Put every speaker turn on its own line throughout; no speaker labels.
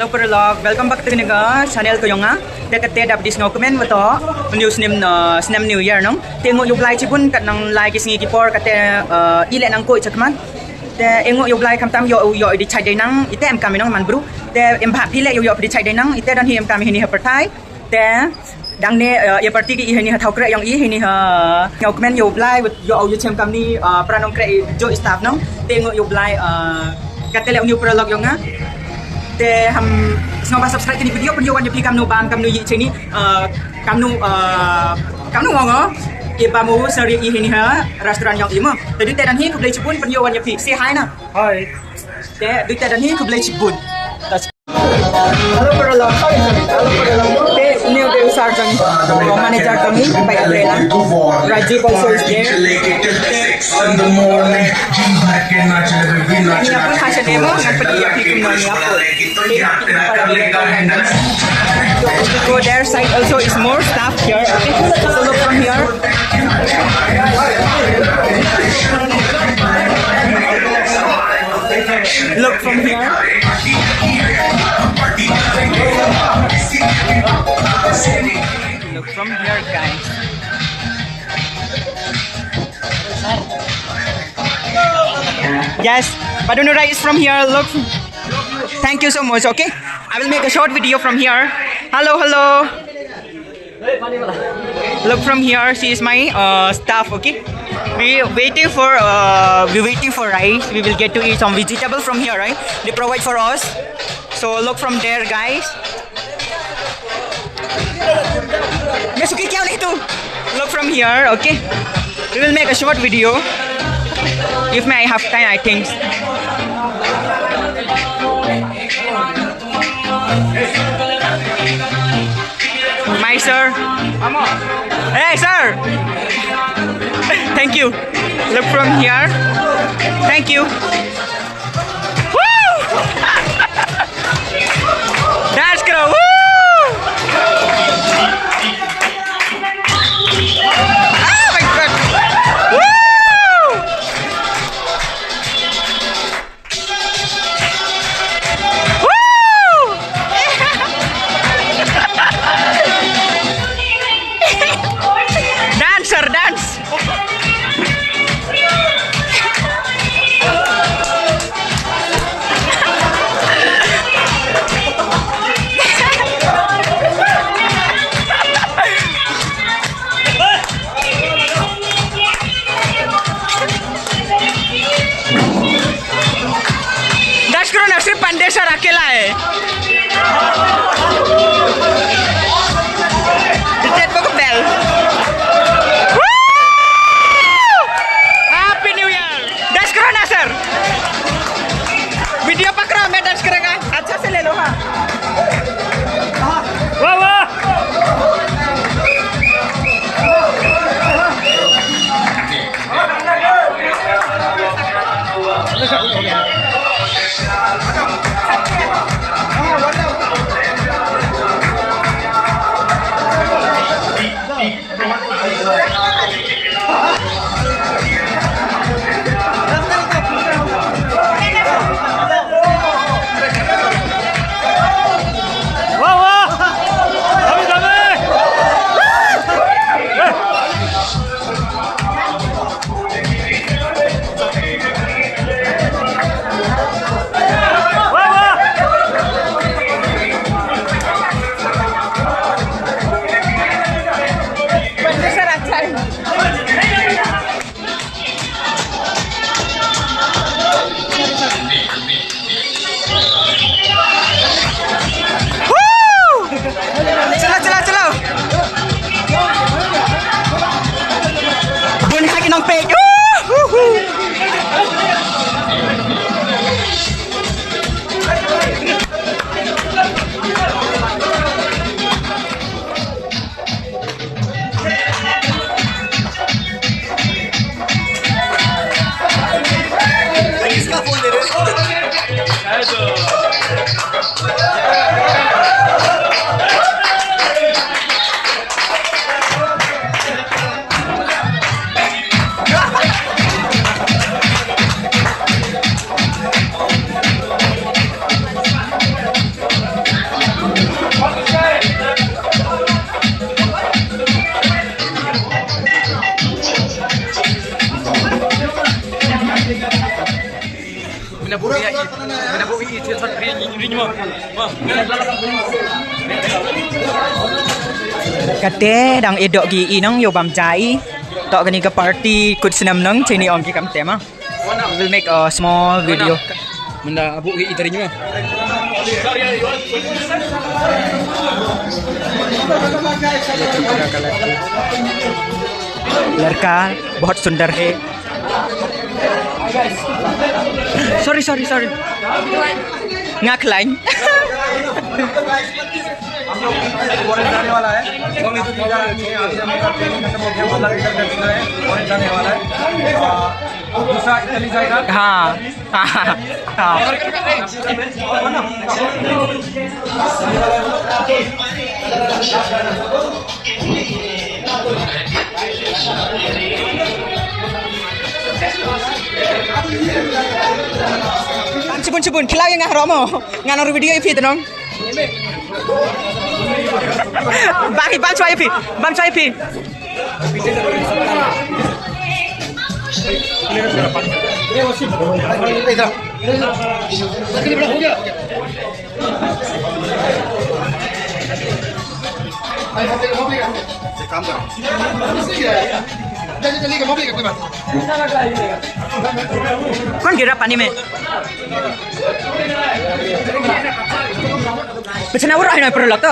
Hello perlog, welcome back to the channel ko yung Te dapat dis comment mo to news nim snam new year no. Te ngo yung like chipun kat nang like is ngi por kat ile nang ko chakman. Te ngo yung like kam tam yo di chai dai nang ite em kam nang man bru. Te em bha pile yo di chai dai nang ite dan hi em kam hi ni ha pertai. Te dang ne ya parti ki hi ni ha thau kre yang hi ni ha ngau comment yo like yo chem kam ni pranong kre jo staff no. Te ngo yung like kat le new perlog yung Te ham semua subscribe ke video video wan kam nu bam kam nu yi chini kam nu ngongo e ba mu seri i ni ha restoran yang ima tadi te dan hi ku blai chipun video wan say hi na hi te dan hi ku blai chipun halo perlo te new de sarjang manager kami by Adrela Rajiv also is there in the morning ini pun hasil demo dengan pergi go their side also is more staff here. Okay, so look from here. Look from here. Look from here, guys. Yes, Badunurai is from here. Look. Thank you so much. Okay, I will make a short video from here. Hello. Look from here. She is my staff. Okay, we waiting for rice. We will get to eat some vegetable from here, right? They provide for us. So look from there, guys. Look from here. Okay, we will make a short video. If I have time, I think. My sir. Hey sir. Thank you. Look from here. Thank you. Woo! Dance karo. Woo! Oh my god. Woo! Dance. Dance करो ना सिर्फ पंडे sir अकेला है video पकड़ो मैं dance करेगा अच्छा से ले लो हाँ वाह वाह Kate dang edok gi inong yo bam chai. Tok kani ka party kut senam nang chini om ki kam tema. We will make a small video.
Menda abu gi itarinya.
लड़का बहुत सुंदर है सॉरी ngak lain
जाने वाला है हम इधर भी जा रहे हैं आज हम का ट्रेनिंग खत्म हो गया वाला इधर करते हैं और जाने वाला है दूसरा इटली जाएगा
हाँ Cibun kilau yang ngah romo ngana video ipi tenong bang coy ipi कौन गिरा पानी में बेचना वो रहा पर लगता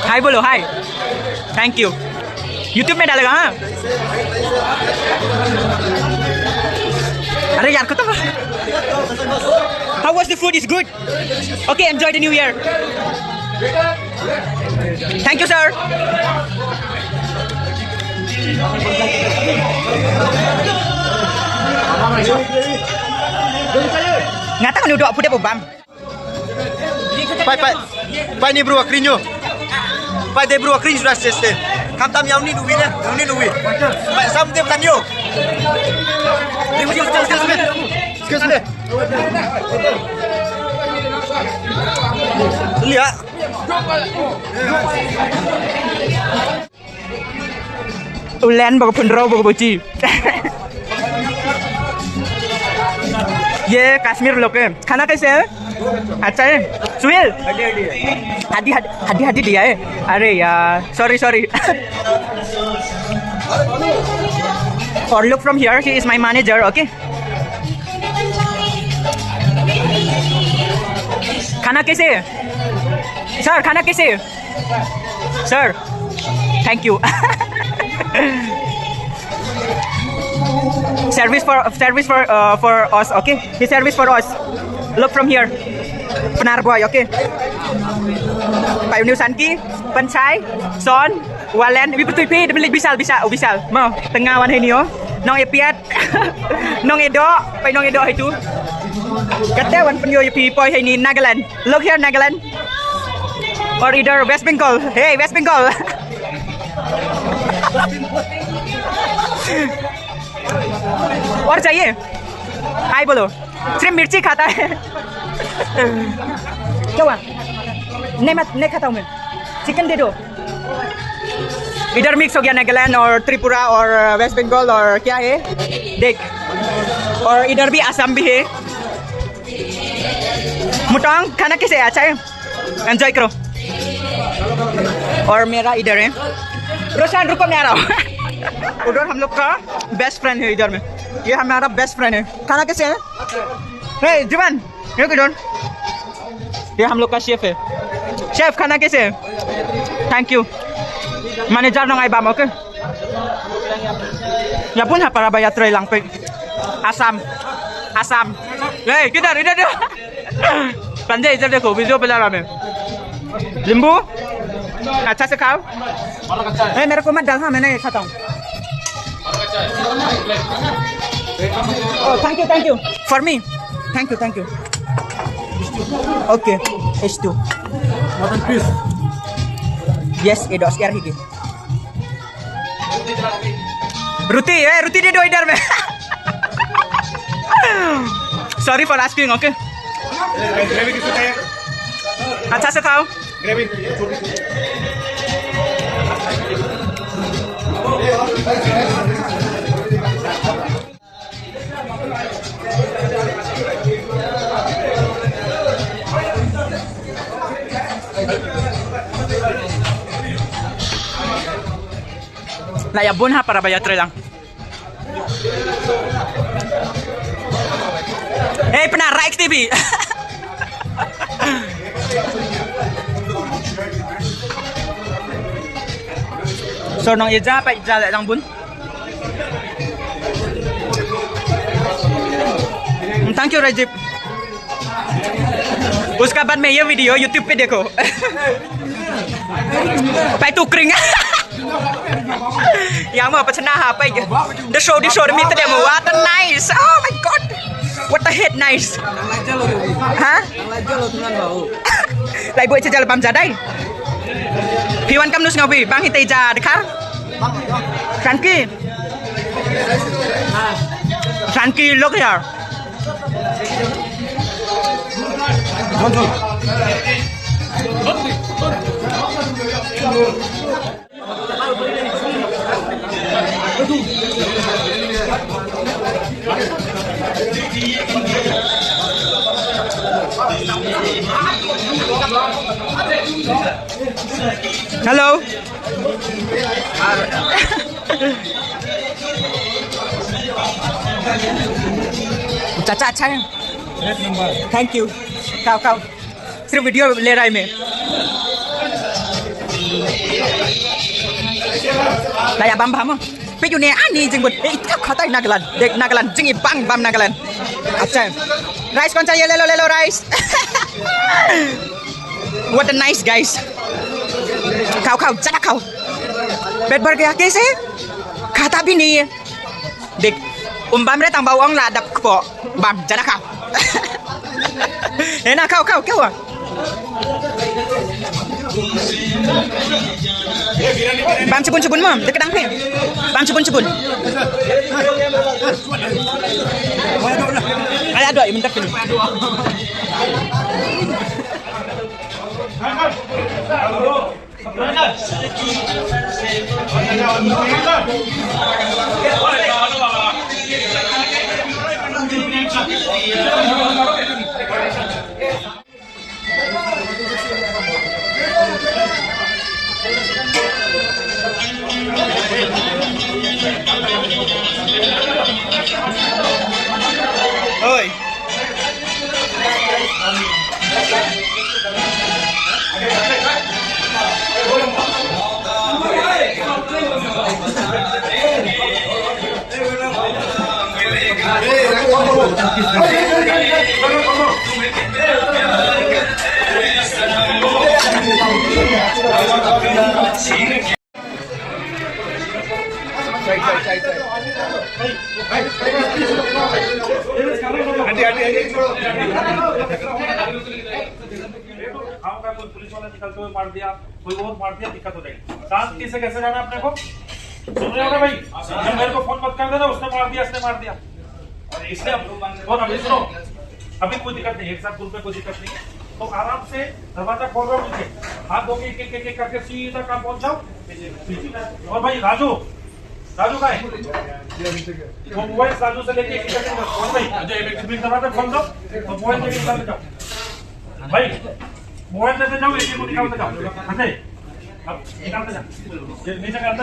हाय बोलो हाय थैंक यू यूट्यूब में डालेगा हाँ अरे यार खत्म How was the food? Is good. Okay, enjoy the new year. Thank you, sir. Ngata kan udah punya bom.
Pai ni bro akrinyo. Pai de bro akrin sudah selesai. Kam tam yang ni duwi na, yang ni duwi. Pai sam de kanyo. Excuse me. Lihat.
Ulen bago punro bago boci. ये कश्मीर लोग है खाना कैसे है अच्छा है सुहेल हड्डी दिया है अरे यार सॉरी और look from here he is my manager okay खाना कैसे है सर खाना कैसे है sir thank you service for us okay he service for us look from here penar boy okay Pak Uniu Sanki Pensai Son Walen Ibu Tui Pi Debelik Bisal mau tengah wan ini oh nong epiat nong edo pai nong edo itu kata wan penyo pi poi ini Nagaland look here Nagaland or either West Bengal hey West Bengal और चाहिए हाय बोलो सिर्फ मिर्ची खाता है क्या हुआ नहीं खाता हूँ मैं चिकन दे दो इधर मिक्स हो गया नागालैंड और त्रिपुरा और वेस्ट बंगाल और क्या है देख और इधर भी असम भी है मुटांग खाना कैसे है अच्छा है एंजॉय करो और मेरा इधर है रोशन रुको मैं आ रहा हूँ उधर हम लोग का बेस्ट फ्रेंड है इधर में ये हमारा बेस्ट फ्रेंड है खाना कैसे है हे जीवन ये किधर ये हम लोग का शेफ है शेफ खाना कैसे है थैंक यू मैनेजर नंग आइबाम ओके या pun para bayatray lang pe Assam ये किधर इधर पंजे इधर देखो वीडियो पे ला रहा मैं नींबू अच्छा से खाओ मेरे को मत डालना मैं नहीं खाता हूँ Oh, thank you. For me. Thank you. Okay, H2.
Mutton piece.
Yes, Edo Oscar higi. Ruti dia do idhar mein. Sorry for asking, okay?
Gravy किसको चाहिए?
अच्छा से खाओ.
Gravy.
Layabon ha para bayatre lang. Hey, pernah Rex TV. So nong ija pa ija lại lang bun. Thank you Rajib. उसका बाद में ये video YouTube पे देखो. Phải tu kring. Yang mau pecah apa ya? The show mi tadi mau what nice. Oh my god. What the head nice. Hah? Lại buổi chơi bám giá đây. Phi Wan Cam Nus Ngọc Bang Hitay Giá được không? Frankie, look here. Hello. चाचा अच्छा है. Thank you. खाओ. सिर्फ video ले रहा है मैं. Kayak bam. Pero ni ani jeng bud. Itu kata Nagaland. Dek Nagaland. Jeng bam Nagaland. Acha. Rice कौन चाहिए? ले लो rice. What a nice guys. खाओ. ज़रा खाओ. पेट भर गया कैसे? खाता भी नहीं है. देख. Bam re tang bawang la dap kpo. Bam, ज़रा खाओ. Enak खाओ क्या हुआ? Bang cebun mam, dekat dang pe. Bang cebun. Ada dua, minta pilih. Oi. कोई पुलिस वाला निकलते हुए मार दिया, कोई और मार दिया, दिक्कत हो जाएगी. शांति से कैसे जाना अपने को? सुन रहे हो ना भाई? जब मेरे को फोन मत कर देना, उसने मार दिया, इसने मार दिया. इसलिए अभी सुनो, अभी कोई दिक्कत नहीं, एक साथ ग्रुप में कोई दिक्कत नहीं. तो आराम से दरवाजा खोल रहा हूँ, हाथ धो के एक करके सीधा काम पहुंच जाओ. और भाई राजू का है वो मोबाइल राजू से लेके दरवाजा खोल दो, तो मोबाइल लेके निकालते जाओ भाई. मोबाइल लेते जाओ, एक को निकालते जाओ. अब निकालते जाओ, नीचे करते